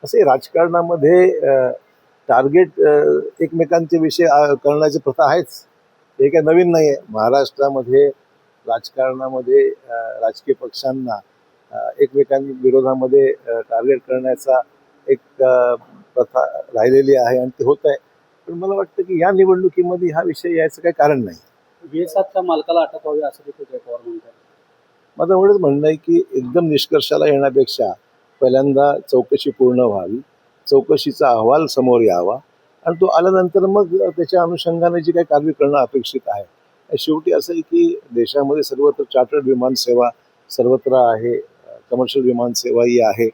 असे राजकारणामध्ये टार्गेट एकमेकांचे विषय करण्याची प्रथा आहेच. हे काही नवीन नाही आहे. महाराष्ट्रामध्ये राजकारणामध्ये राजकीय पक्षांना एकमेकांविरोधामध्ये टार्गेट करण्याचा एक प्रथा राहिलेली आहे आणि ते होत आहे. पण मला वाटतं की या निवडणुकीमध्ये हा विषय यायचं काही कारण नाही. V7च्या मालकाला अटक व्हावी असं देखील जय पवार म्हणतात. माझं एवढंच म्हणणं आहे की एकदम निष्कर्षाला येण्यापेक्षा पहिल्यांदा चौकशी पूर्ण व्हावी, चौकशीचा अहवाल समोर यावा आणि तो आल्यानंतर मग त्याच्या अनुषंगाने जी काही कारवाई करणं अपेक्षित आहे. शेवटी असं आहे की देशामध्ये सर्वत्र चार्टर्ड विमानसेवा सर्वत्र आहे, कमर्शियल विमानसेवाही आहे,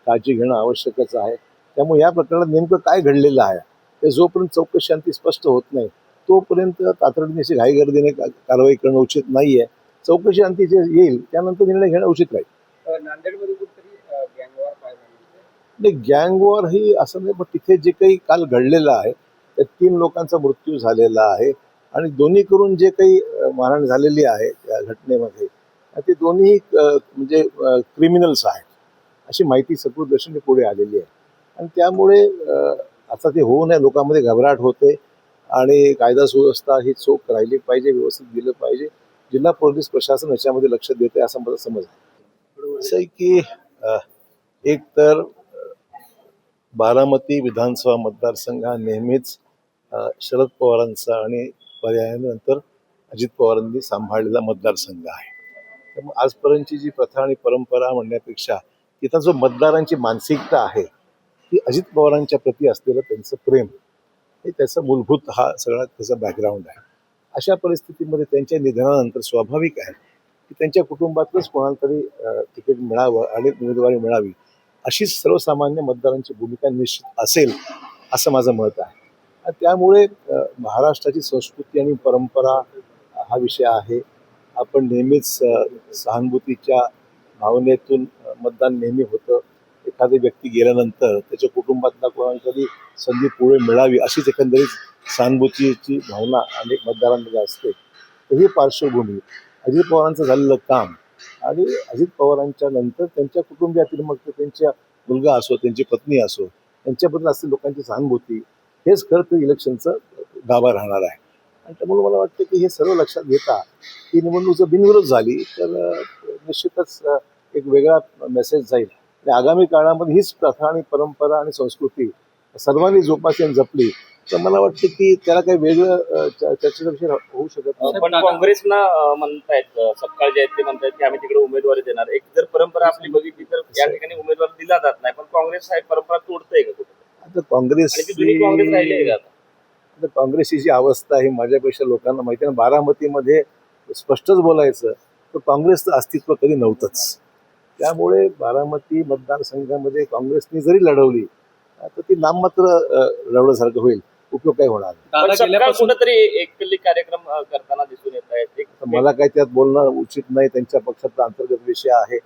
काळजी घेणं आवश्यकच आहे. त्यामुळे या प्रकरणात नेमकं काय घडलेलं आहे ते जोपर्यंत चौकशी अंती स्पष्ट होत नाही तोपर्यंत तातडीने अशी घाईगर्दीने कारवाई करणं उचित नाही आहे. चौकशी अंती जे येईल त्यानंतर निर्णय घेणं उचित राहील. नांदेडमध्ये कुठेतरी गँगवॉर पाहायला मिळते. नाही, गँगवॉर ही असं नाही, पण तिथे जे काही काल घडलेलं आहे त्यात 3 लोकांचा मृत्यू झालेला आहे आणि दोन्ही करून जे काही मारहाण झालेली आहे त्या घटनेमध्ये ते दोन्ही म्हणजे क्रिमिनल्स आहेत अशी माहिती सकृतदर्शनी पुढे आलेली आहे. आणि त्यामुळे आता ते होऊ नये, लोकांमध्ये घबराट होते आणि कायदा सुव्यवस्था ही चोख राहिली पाहिजे, व्यवस्थित दिलं पाहिजे. जिल्हा पोलीस प्रशासन याच्यामध्ये लक्ष देते असा माझा समज आहे. असं आहे की एक तर बारामती विधानसभा मतदारसंघ हा नेहमीच शरद पवारांचा आणि पर्यायानंतर अजित पवारांनी सांभाळलेला मतदारसंघ आहे. त्यामुळे आजपर्यंतची जी प्रथा आणि परंपरा म्हणण्यापेक्षा तिथं जो मतदारांची मानसिकता आहे ती अजित पवारांच्या प्रती असलेलं त्यांचं प्रेम हे त्याचं मूलभूत हा सगळा त्याचा बॅकग्राऊंड आहे. अशा परिस्थितीमध्ये त्यांच्या निधनानंतर स्वाभाविक आहे की त्यांच्या कुटुंबातलंच कोणाला तरी तिकीट मिळावं आणि उमेदवारी मिळावी अशीच सर्वसामान्य मतदारांची भूमिका निश्चित असेल असं माझं मत आहे. आणि त्यामुळे महाराष्ट्राची संस्कृती आणि परंपरा हा विषय आहे. आपण नेहमीच सहानुभूतीच्या भावनेतून मतदान नेहमी होतं. एखादी व्यक्ती गेल्यानंतर त्याच्या कुटुंबातला कोणाला तरी संधी पुढे मिळावी अशीच एकंदरीत सहानुभूतीची भावना अनेक मतदारांमध्ये असते. तर ही पार्श्वभूमी अजित पवारांचं झालेलं काम आणि अजित पवारांच्या नंतर त्यांच्या कुटुंबियातील मग ते त्यांच्या मुलगा असो, त्यांची पत्नी असो, त्यांच्याबद्दल असलेली लोकांची सहानुभूती हेच खरं तर इलेक्शनचं गाभा राहणार आहे. आणि त्यामुळे मला वाटतं की हे सर्व लक्षात घेता ही निवडणूक जर बिनविरोध झाली तर निश्चितच एक वेगळा मेसेज जाईल. आणि आगामी काळामध्ये हीच प्रथा आणि परंपरा आणि संस्कृती सर्वांनी जोपासली आणि जपली तर मला वाटतं की त्याला काही वेगळं चर्चेचा विषय होऊ शकत नाही. पण काँग्रेसनं म्हणतायत, सपकाळ जे आहेत ते म्हणतायत की आम्ही तिकडे उमेदवारी देणार. एक जर परंपरा आपली बघितली तर या ठिकाणी उमेदवार दिला जात नाही, पण काँग्रेस हा परंपरा तोडतंय का कुठे? आता काँग्रेस राहिली आहे का आता? काँग्रेसची जी अवस्था आहे माझ्यापेक्षा लोकांना माहिती आहे. बारामतीमध्ये स्पष्टच बोलायचं तर काँग्रेसचं अस्तित्व कधी नव्हतंच. त्यामुळे बारामती मतदारसंघामध्ये काँग्रेसने जरी लढवली तर ती नाममात्र लढवल्यासारखं होईल, उपयोग काही होणार नाही. कुठेतरी एकली कार्यक्रम करताना दिसून येत आहेत. मला काही त्यात बोलणं उचित नाही. त्यांच्या पक्षाचा अंतर्गत विषय आहे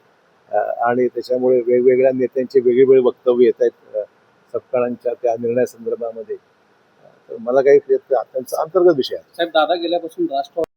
आणि त्याच्यामुळे वेगवेगळ्या नेत्यांचे वेगवेगळे वक्तव्य येत आहेत सपकाळांच्या त्या निर्णयासंदर्भामध्ये. तर मला काही त्यांचा अंतर्गत विषय आहे. साहेब, दादा गेल्यापासून राष्ट्रवादी